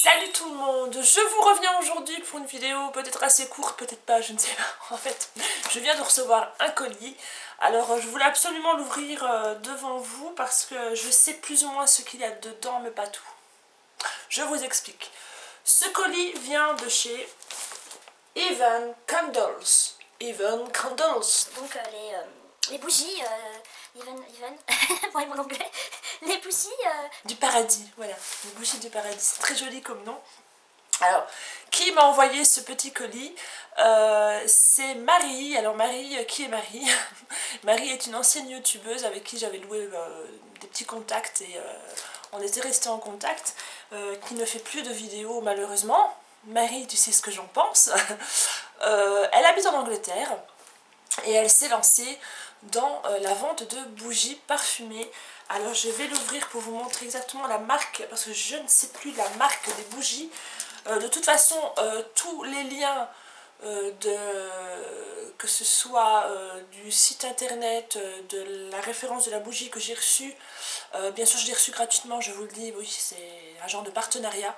Salut tout le monde, je vous reviens aujourd'hui pour une vidéo peut-être assez courte, peut-être pas, je ne sais pas. En fait, je viens de recevoir un colis. Alors je voulais absolument l'ouvrir devant vous parce que je sais plus ou moins ce qu'il y a dedans, mais pas tout. Je vous explique. Ce colis vient de chez Even Candles. Even Candles. Donc les bougies, bon, mon anglais, les bougies du paradis, voilà, les bougies du paradis, c'est très joli comme nom. Alors, qui m'a envoyé ce petit colis? C'est Marie. Alors Marie, qui est Marie? Marie est une ancienne youtubeuse avec qui j'avais loué des petits contacts et on était restés en contact, qui ne fait plus de vidéos malheureusement. Marie, tu sais ce que j'en pense. Elle habite en Angleterre et elle s'est lancée dans la vente de bougies parfumées. Alors je vais l'ouvrir pour vous montrer exactement la marque, parce que je ne sais plus la marque des bougies. De toute façon, tous les liens, que ce soit du site internet, de la référence de la bougie que j'ai reçue, bien sûr je l'ai reçue gratuitement, je vous le dis, oui, c'est un genre de partenariat.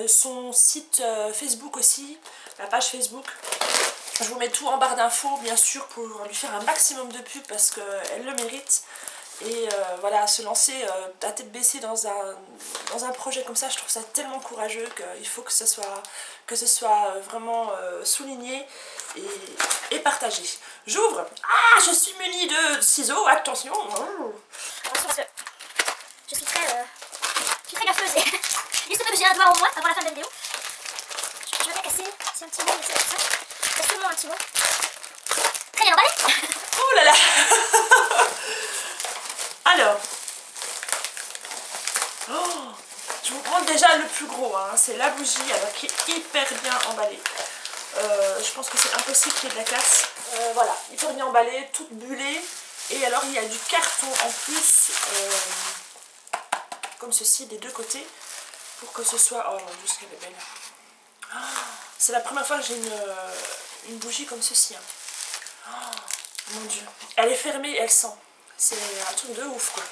Son site Facebook aussi, la page Facebook. Je vous mets tout en barre d'infos, bien sûr, pour lui faire un maximum de pub parce qu'elle le mérite. Et voilà, se lancer à tête baissée dans un projet comme ça, je trouve ça tellement courageux qu'il faut que ce soit vraiment souligné et partagé. J'ouvre. Ah, je suis munie de ciseaux, attention. attention parce que je suis très gaffeuse et il se peut que j'ai un doigt en moins avant la fin de la vidéo. Je vais bien casser, c'est un petit mot, mais c'est ça. C'est seulement un petit mot. Très bien emballé. Oh là là. Alors, oh, je vous prends déjà le plus gros, hein, c'est la bougie, alors qui est hyper bien emballée. Je pense que c'est impossible qu'il y ait de la casse. Voilà, hyper bien emballée, toute bullée. Et alors il y a du carton en plus, comme ceci, des deux côtés, pour que ce soit... Oh mon dieu, ce qu'elle est belle. Oh, c'est la première fois que j'ai une bougie comme ceci. Hein. Oh, mon dieu. Elle est fermée, elle sent. C'est un truc de ouf quoi.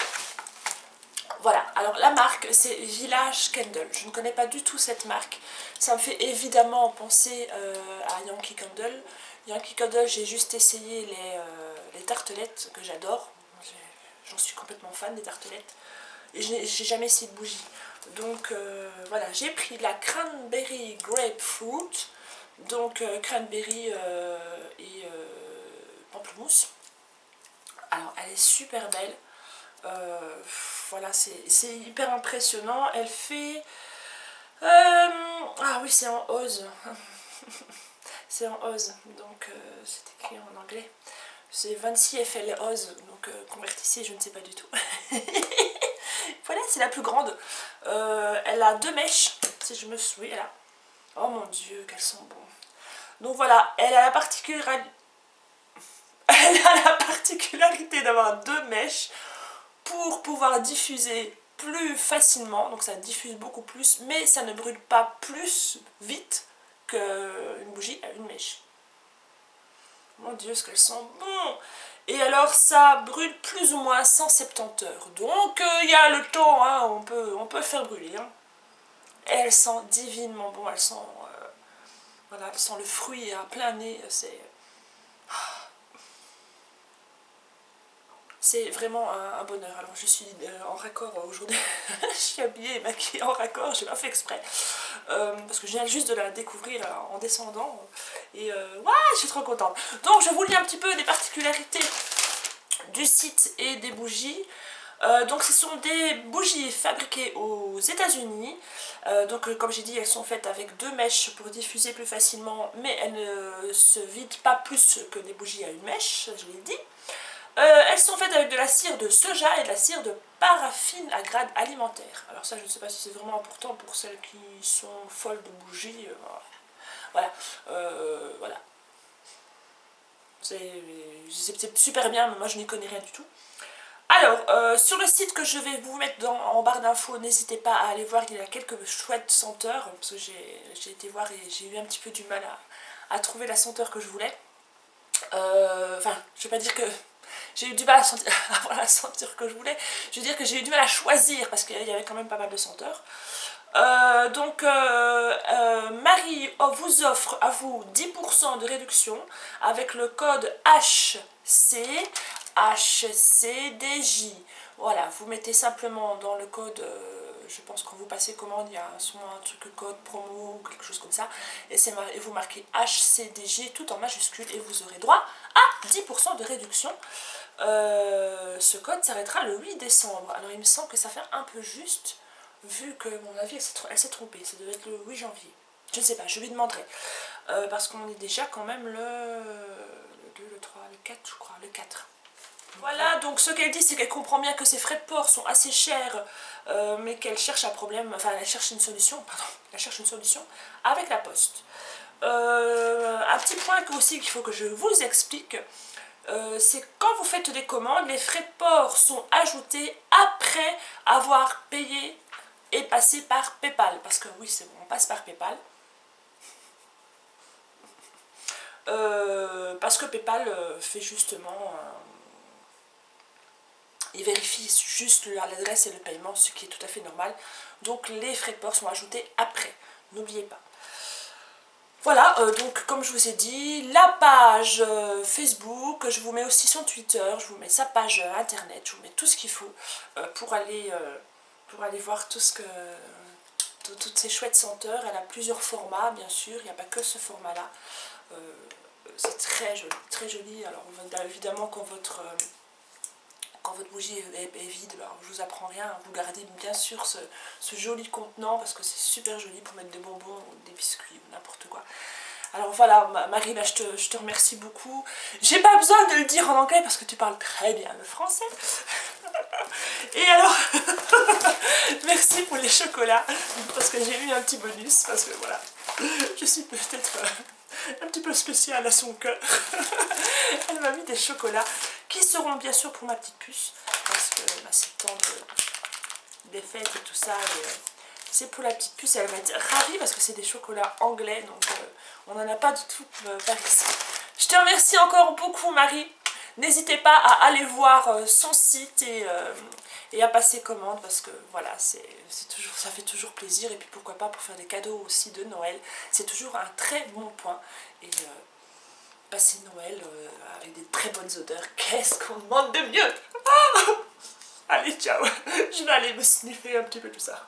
Voilà, alors la marque c'est Village Candle. Je ne connais pas du tout cette marque. Ça me fait évidemment penser à Yankee Candle. Yankee Candle, j'ai juste essayé les tartelettes que j'adore. J'en suis complètement fan des tartelettes. Et j'ai jamais essayé de bougie. Donc voilà, j'ai pris la Cranberry Grapefruit. Donc cranberry et pamplemousse. Alors elle est super belle. Voilà, c'est hyper impressionnant. Elle fait... ah oui, c'est en ose. C'est en ose, donc c'est écrit en anglais. C'est 26 FL ose, donc convertissez, je ne sais pas du tout. Voilà, c'est la plus grande. Elle a 2 mèches, si je me souviens. Oui, elle a... Oh mon dieu, qu'elles sont bonnes. Donc voilà, elle a la particularité... Elle a la particularité d'avoir 2 mèches pour pouvoir diffuser plus facilement, donc ça diffuse beaucoup plus, mais ça ne brûle pas plus vite qu'une bougie à une mèche. Mon dieu, ce qu'elles sont bon. Et alors ça brûle plus ou moins 170 heures, donc il y a le temps, hein, on peut faire brûler. Hein. Et elles sentent divinement bon, elles sentent, voilà, elles sentent le fruit à plein nez, c'est vraiment un bonheur. Alors je suis en raccord aujourd'hui, je suis habillée et maquillée en raccord, j'ai pas fait exprès. Parce que je viens juste de la découvrir en descendant. Et ouais, je suis trop contente. Donc je vous lis un petit peu des particularités du site et des bougies. Donc ce sont des bougies fabriquées aux États-Unis. Donc comme j'ai dit, elles sont faites avec 2 mèches pour diffuser plus facilement, mais elles ne se vident pas plus que des bougies à une mèche, je l'ai dit. Elles sont faites avec de la cire de soja et de la cire de paraffine à grade alimentaire. Alors ça, je ne sais pas si c'est vraiment important pour celles qui sont folles de bougies. Voilà. Voilà. C'est super bien, mais moi je n'y connais rien du tout. Alors, sur le site que je vais vous mettre en barre d'infos, n'hésitez pas à aller voir, il y a quelques chouettes senteurs, parce que j'ai été voir et j'ai eu un petit peu du mal à trouver la senteur que je voulais. Enfin, je vais pas dire que j'ai eu du mal à avoir la senteur que je voulais, je veux dire que j'ai eu du mal à choisir, parce qu'il y avait quand même pas mal de senteurs. Marie vous offre à vous 10% de réduction avec le code HCDJ. Voilà, vous mettez simplement dans le code, je pense quand vous passez commande, il y a souvent un truc code promo ou quelque chose comme ça, et vous marquez HCDJ tout en majuscule et vous aurez droit à 10% de réduction. Ce code s'arrêtera le 8 décembre. Alors il me semble que ça fait un peu juste, vu que mon avis elle s'est trompée, ça devait être le 8 janvier. Je ne sais pas, je lui demanderai. Parce qu'on est déjà quand même le 2, le 3, le 4 je crois, le 4. Voilà, donc ce qu'elle dit, c'est qu'elle comprend bien que ses frais de port sont assez chers, mais qu'elle cherche elle cherche une solution, avec la poste. Un petit point aussi qu'il faut que je vous explique, c'est quand vous faites des commandes, les frais de port sont ajoutés après avoir payé et passé par PayPal. Parce que oui, c'est bon, on passe par PayPal. Parce que PayPal fait justement... il vérifie juste l'adresse et le paiement, ce qui est tout à fait normal. Donc les frais de port sont ajoutés après, n'oubliez pas. Voilà, donc comme je vous ai dit, la page Facebook, je vous mets aussi son Twitter, je vous mets sa page internet, je vous mets tout ce qu'il faut pour aller voir toutes ces chouettes senteurs. Elle a plusieurs formats, bien sûr, il n'y a pas que ce format-là. C'est très joli. Alors évidemment, quand votre bougie est vide, alors je vous apprends rien, vous gardez bien sûr ce joli contenant parce que c'est super joli pour mettre des bonbons ou des biscuits ou n'importe quoi. Alors voilà, Marie, bah, je te remercie beaucoup. J'ai pas besoin de le dire en anglais parce que tu parles très bien le français. Et alors, merci pour les chocolats parce que j'ai eu un petit bonus parce que voilà, je suis peut-être un petit peu spéciale à son cœur. Elle m'a mis des chocolats qui seront bien sûr pour ma petite puce parce que c'est le temps des fêtes et tout ça. C'est pour la petite puce, elle va être ravie parce que c'est des chocolats anglais, donc on n'en a pas du tout par ici. Je te remercie encore beaucoup, Marie. N'hésitez pas à aller voir son site et à passer commande parce que voilà, ça fait toujours plaisir. Et puis pourquoi pas pour faire des cadeaux aussi de Noël. C'est toujours un très bon point. Et passer Noël avec des très bonnes odeurs, qu'est-ce qu'on demande de mieux? Allez, ciao. Je vais aller me sniffer un petit peu tout ça.